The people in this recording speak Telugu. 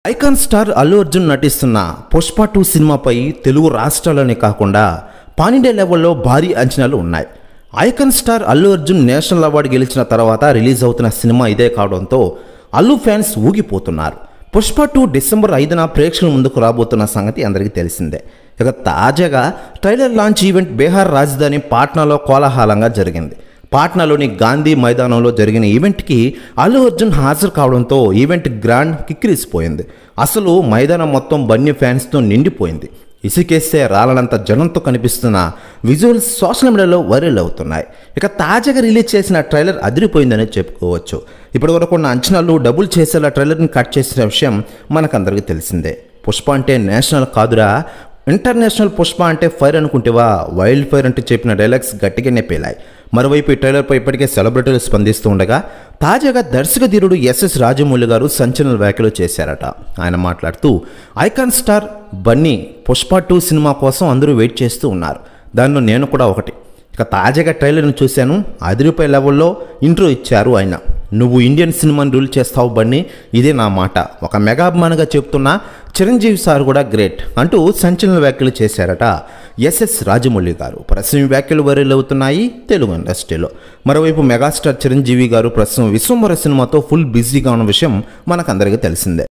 ఐకాన్ స్టార్ అల్లు అర్జున్ నటిస్తున్న పుష్ప 2 సినిమాపై తెలుగు రాష్ట్రాలనే కాకుండా పాన్ ఇండియా లెవెల్లో భారీ అంచనాలు ఉన్నాయి. Icon star Allu Arjun national award గెలిచిన తర్వాత రిలీజ్ అవుతున్న సినిమా ఇదే కావడంతో అల్లు ఫ్యాన్స్ ఊగిపోతున్నారు. పుష్ప 2 డిసెంబర్ 5న ప్రేక్షకుల ముందుకు రాబోతున్న సంగతి అందరికీ తెలిసిందే. ఇక తాజాగా ట్రైలర్ లాంచ్ ఈవెంట్ బీహార్ రాజధాని పాట్నాలో కోలాహలంగా జరిగింది. పాట్నాలోని గాంధీ మైదానంలో జరిగిన ఈవెంట్కి అల్లు అర్జున్ హాజరు కావడంతో ఈవెంట్ గ్రాండ్ కిక్కిరిసిపోయింది. అసలు మైదానం మొత్తం బన్నీ ఫ్యాన్స్తో నిండిపోయింది. ఇసుకేస్తే రాలనంత జనంతో కనిపిస్తున్న విజువల్స్ సోషల్ మీడియాలో వైరల్ అవుతున్నాయి. ఇక తాజాగా రిలీజ్ చేసిన ట్రైలర్ అదిరిపోయిందని చెప్పుకోవచ్చు. ఇప్పటి వరకు ఉన్న అంచనాలు డబుల్ చేసేలా ట్రైలర్ని కట్ చేసిన విషయం మనకందరికీ తెలిసిందే. పుష్ప అంటే నేషనల్ కాదురా, ఇంటర్నేషనల్ పుష్ప అంటే ఫైర్ అనుకుంటేవా, వైల్డ్ ఫైర్ అంటే చెప్పిన డైలాగ్స్ గట్టిగానే పేలాయి. మరోవైపు ఈ ట్రైలర్పై ఇప్పటికే సెలబ్రిటీలు స్పందిస్తూ ఉండగా తాజాగా దర్శకధీరుడు ఎస్ఎస్ రాజమౌళి గారు సంచలన వ్యాఖ్యలు చేశారట. ఆయన మాట్లాడుతూ icon star Bunny Pushpa 2 cinema కోసం అందరూ వెయిట్ చేస్తూ ఉన్నారు. దానిలో నేను కూడా ఒకటి. ఇక తాజాగా ట్రైలర్ని చూశాను, అదిరిపోయే లెవెల్లో ఇంట్రో ఇచ్చారు ఆయన. నువ్వు ఇండియన్ సినిమాని రూల్ చేస్తావు బన్నీ, ఇదే నా మాట. ఒక మెగా అభిమానిగా చెప్తున్నా చిరంజీవి సార్ కూడా గ్రేట్ అంటూ సంచలన వ్యాఖ్యలు చేశారట ఎస్ఎస్ రాజమౌళి గారు. ప్రస్తుతం ఈ వ్యాఖ్యలు వైరల్ అవుతున్నాయి తెలుగు ఇండస్ట్రీలో. మరోవైపు మెగాస్టార్ చిరంజీవి గారు ప్రస్తుతం విశ్వంబర సినిమాతో ఫుల్ బిజీగా ఉన్న విషయం మనకందరికీ తెలిసిందే.